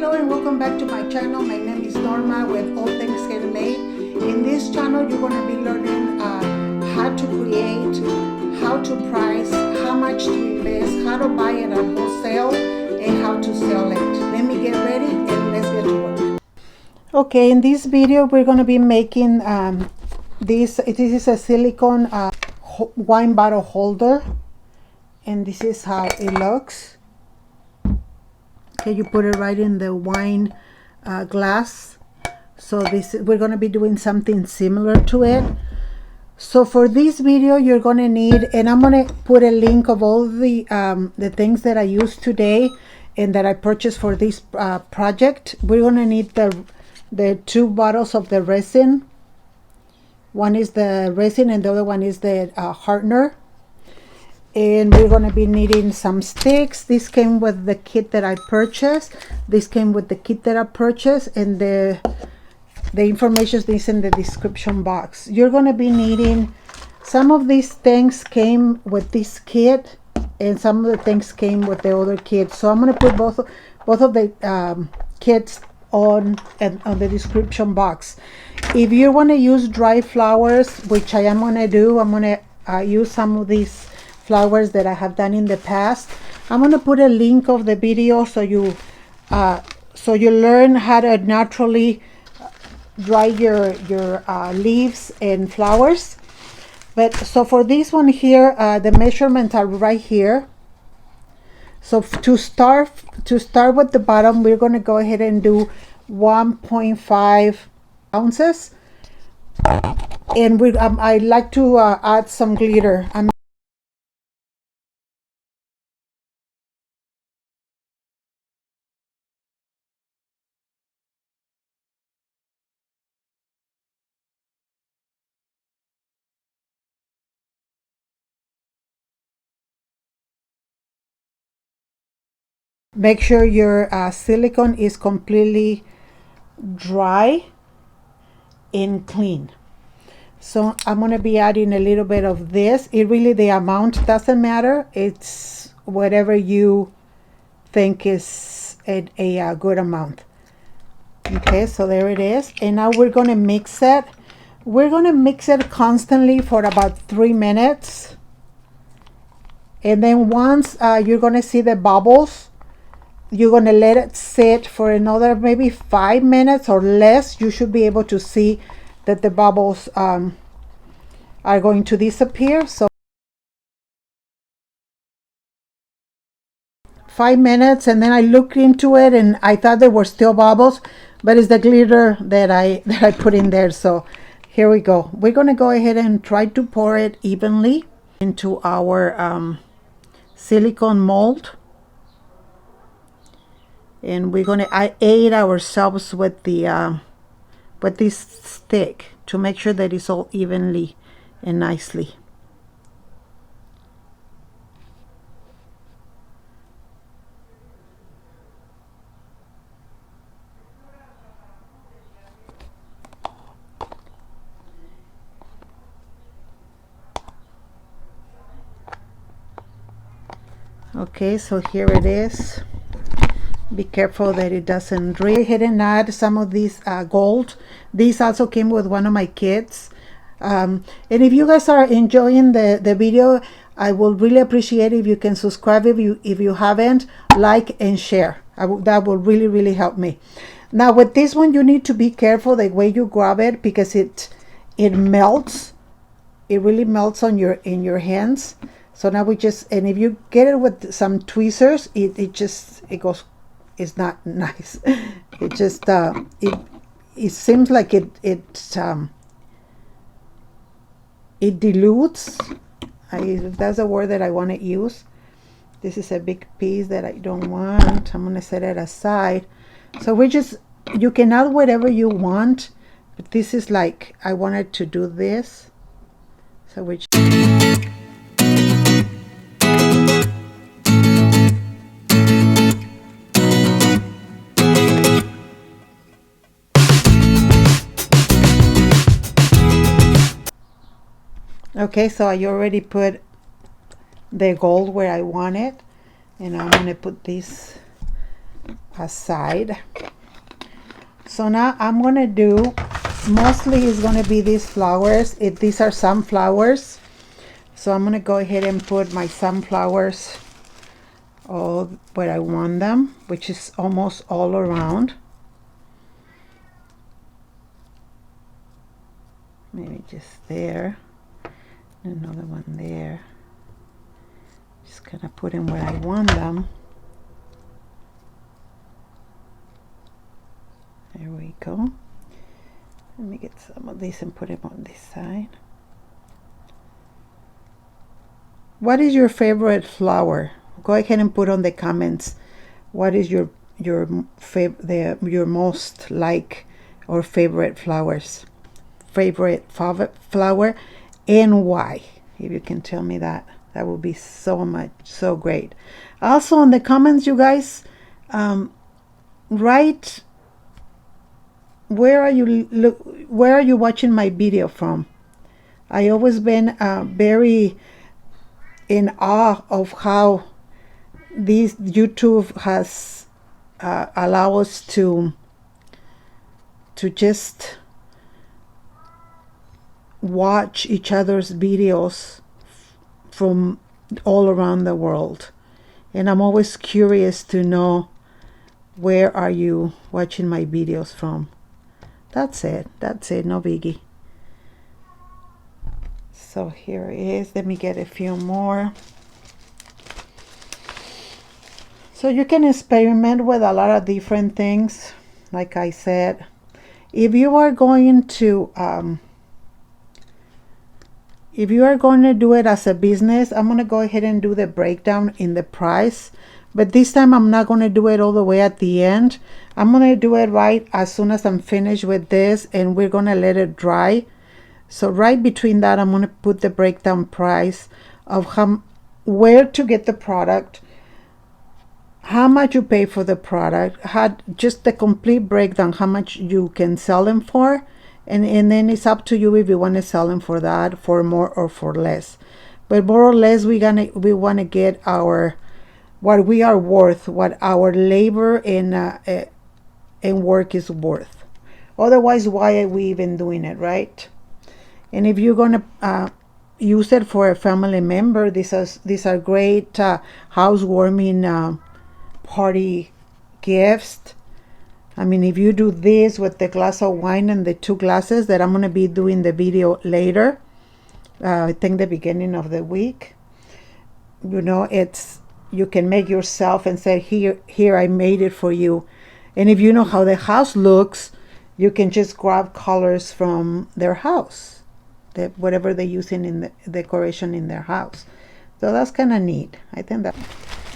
Hello and welcome back to my channel. My name is Norma with All Things Handmade. In this channel you're going to be learning how to create, how to price, how much to invest, how to buy it at wholesale, and how to sell it. Let me get ready and let's get to work. Okay, in this video we're going to be making this is a silicone wine bottle holder, and this is how it looks. Okay, you put it right in the wine glass. So we're going to be doing something similar to it. So for this video you're going to need, and I'm going to put a link of all the things that I used today and that I purchased for this project. We're going to need the two bottles of the resin. One is the resin and the other one is the hardener. And we're going to be needing some sticks. This came with the kit that I purchased. This came with the kit that I purchased, and the information is in the description box. You're going to be needing, some of these things came with this kit and some of the things came with the other kit. So I'm going to put both of the kits on the description box. If you want to use dry flowers, which I am going to do, I'm going to use some of these flowers that I have done in the past. I'm going to put a link of the video so you learn how to naturally dry your leaves and flowers. But so for this one here, the measurements are right here. So to start with the bottom, we're going to go ahead and do 1.5 ounces, and I like to add some glitter. Make sure your silicone is completely dry and clean. So I'm going to be adding a little bit of this. The amount doesn't matter. It's whatever you think is a good amount. Okay, so there it is. And now we're going to mix it. We're going to mix it constantly for about 3 minutes. And then once you're going to see the bubbles, you're going to let it sit for another maybe 5 minutes or less. You should be able to see that the bubbles are going to disappear. So 5 minutes, and then I looked into it and I thought there were still bubbles, but it's the glitter that I put in there. So here we go. We're going to go ahead and try to pour it evenly into our silicone mold. And we're going to aid ourselves with this stick to make sure that it's all evenly and nicely. Okay, so here it is. Be careful that it doesn't drip. Go ahead and add some of these gold. These also came with one of my kits. And if you guys are enjoying the video, I will really appreciate if you can subscribe if you haven't, like and share. That will really help me. Now with this one, you need to be careful the way you grab it, because it melts. It really melts in your hands. So now and if you get it with some tweezers, it goes. It's not nice. It just it seems like it dilutes. That's a word that I want to use. This is a big piece that I don't want. I'm gonna set it aside. So you can add whatever you want, but this is like, I wanted to do this. So okay, so I already put the gold where I want it, and I'm going to put this aside. So now I'm gonna do, mostly is gonna be these flowers. These are sunflowers. So I'm gonna go ahead and put my sunflowers all where I want them, which is almost all around. Maybe just there, another one there. Just gonna put them where I want them. There we go. Let me get some of these and put them on this side. What is your favorite flower? Go ahead and put on the comments. What is your most like or favorite flowers? Favorite flower, and why? If you can tell me that, that would be so great. Also in the comments, you guys, write where are you watching my video from. I always been very in awe of how this YouTube has allowed us to just watch each other's videos from all around the world, and I'm always curious to know where are you watching my videos from. That's it, no biggie. So here it is. Let me get a few more. So you can experiment with a lot of different things. Like I said, if you are going to do it as a business, I'm going to go ahead and do the breakdown in the price. But this time I'm not going to do it all the way at the end. I'm going to do it right as soon as I'm finished with this, and we're going to let it dry. So right between that, I'm going to put the breakdown price of where to get the product, how much you pay for the product, just the complete breakdown, how much you can sell them for. And then it's up to you if you want to sell them for that, for more or for less. But more or less, we want to get what we are worth, what our labor and work is worth. Otherwise, why are we even doing it, right? And if you're gonna use it for a family member, these are great housewarming party gifts. I mean, if you do this with the glass of wine and the 2 glasses that I'm going to be doing the video later, I think the beginning of the week, you know, you can make yourself and say, here, I made it for you. And if you know how the house looks, you can just grab colors from their house, whatever they're using in the decoration in their house. So that's kind of neat. I think that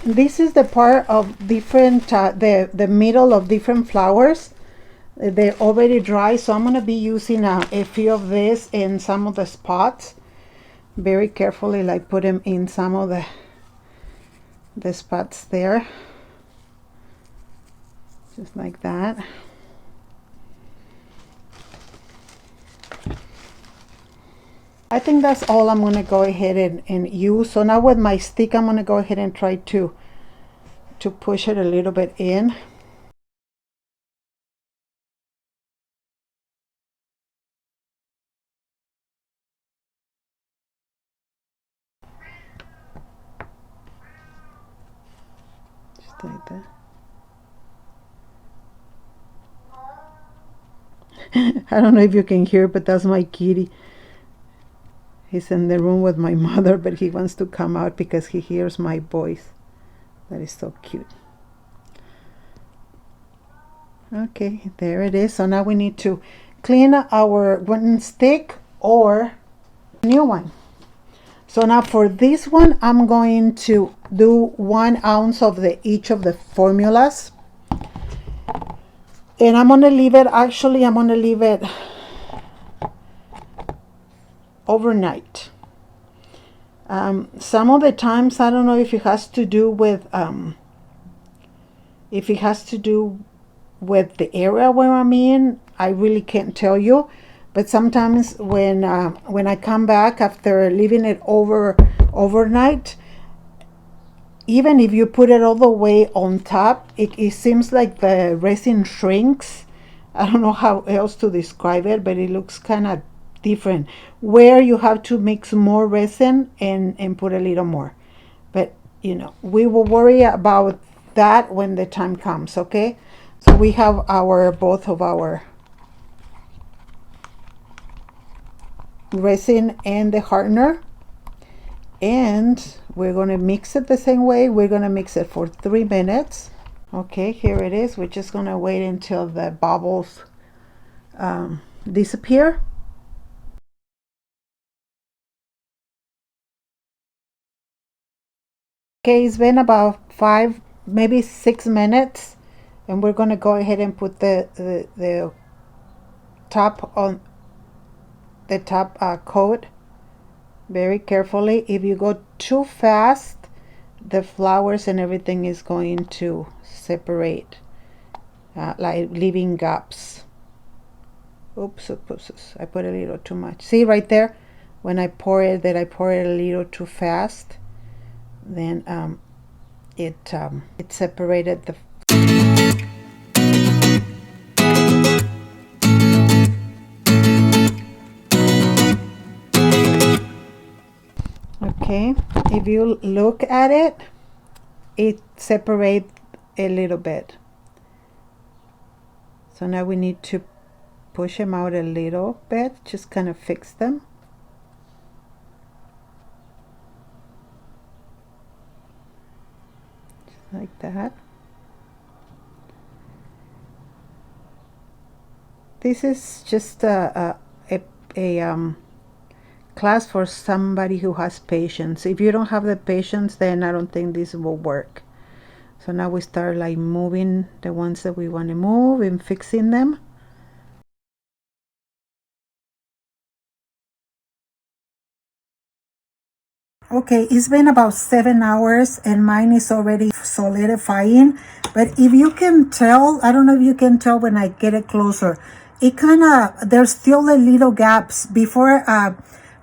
this is the part of different, the middle of different flowers. They're already dry, so I'm going to be using a few of this in some of the spots. Very carefully, like put them in some of the spots there. Just like that. I think that's all I'm going to go ahead and use. So now with my stick, I'm going to go ahead and try to push it a little bit in. Just like that. I don't know if you can hear, but that's my kitty. He's in the room with my mother, but he wants to come out because he hears my voice. That is so cute. Okay, there it is. So now we need to clean our wooden stick or new one. So now for this one, I'm going to do 1 ounce of each of the formulas. And I'm going to leave it, actually, I'm going to leave it overnight. Some of the times, I don't know if it has to do with the area where I'm in. I really can't tell you. But sometimes when I come back after leaving it overnight, even if you put it all the way on top, it seems like the resin shrinks. I don't know how else to describe it, but it looks kind of different, where you have to mix more resin and put a little more. But you know, we will worry about that when the time comes. Okay, so we have our both of our resin and the hardener, and we're going to mix it the same way. We're going to mix it for 3 minutes. Okay, here it is. We're just going to wait until the bubbles disappear. Okay, it's been about 5, maybe 6 minutes, and we're going to go ahead and put the top on the top coat very carefully. If you go too fast, the flowers and everything is going to separate, like leaving gaps. Oops, I put a little too much. See right there, when I pour it, that I pour it a little too fast, then it separated the. Okay, if you look at it, it separates a little bit. So now we need to push them out a little bit, just kind of fix them. Just like that. This is just a class for somebody who has patience. If you don't have the patience, then I don't think this will work. So now we start like moving the ones that we want to move and fixing them. Okay, it's been about 7 hours and mine is already solidifying. But if you can tell, I don't know if you can tell when I get it closer, it kind of, there's still the little gaps. Before,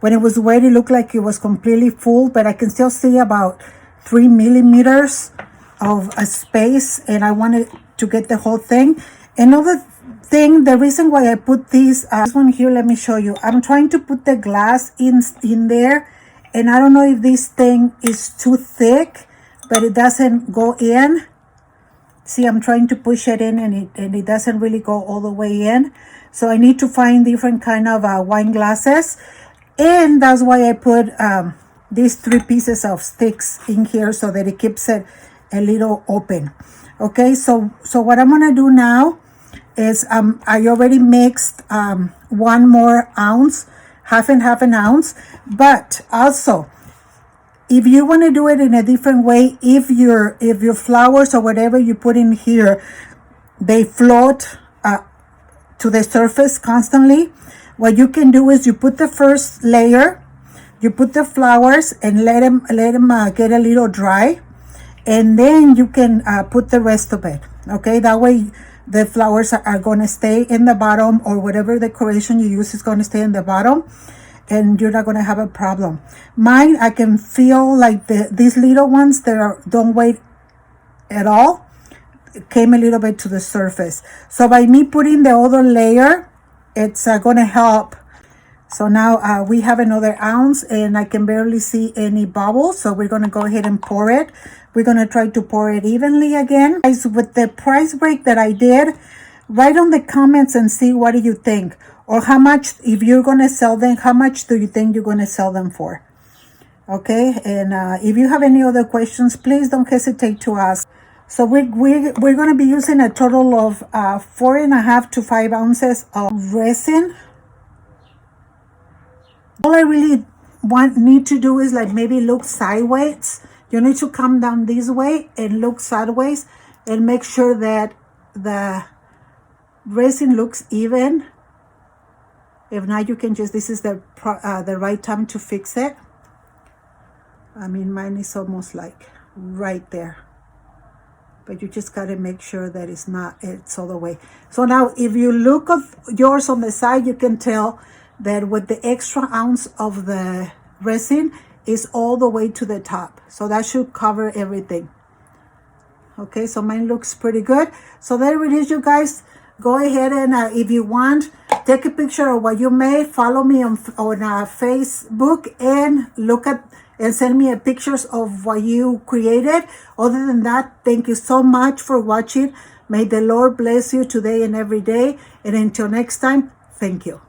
when it was wet, it looked like it was completely full, but I can still see about 3 millimeters of a space, and I wanted to get the whole thing. Another thing, the reason why I put this one here, let me show you. I'm trying to put the glass in there, and I don't know if this thing is too thick, but it doesn't go in. See, I'm trying to push it in, and it doesn't really go all the way in. So I need to find different kind of wine glasses, and that's why I put these 3 pieces of sticks in here so that it keeps it a little open. Okay, so what I'm gonna do now is I already mixed 1 more ounce, half and half an ounce. But also, if you want to do it in a different way, if your flowers or whatever you put in here, they float to the surface constantly, what you can do is you put the first layer, you put the flowers and let them get a little dry, and then you can put the rest of it. Okay, that way the flowers are going to stay in the bottom, or whatever decoration you use is going to stay in the bottom, and you're not going to have a problem. Mine, I can feel like these little ones that don't weigh at all came a little bit to the surface. So by me putting the other layer, it's going to help. So now we have another ounce, and I can barely see any bubbles. So we're going to go ahead and pour it. We're going to try to pour it evenly again. Guys, with the price break that I did, write on the comments and see what do you think. Or how much, if you're going to sell them, how much do you think you're going to sell them for? Okay, and if you have any other questions, please don't hesitate to ask. So we're going to be using a total of 4.5 to 5 ounces of resin. All I really need to do is like maybe look sideways. You need to come down this way and look sideways and make sure that the resin looks even. If not, you can just, this is the right time to fix it. I mean, mine is almost like right there. But you just got to make sure that it's all the way. So now if you look at yours on the side, you can tell that with the extra ounce of the resin, is all the way to the top. So that should cover everything. Okay, so mine looks pretty good. So there it is, you guys. Go ahead and if you want, take a picture of what you made. Follow me on Facebook and look at and send me pictures of what you created. Other than that, thank you so much for watching. May the Lord bless you today and every day. And until next time, thank you.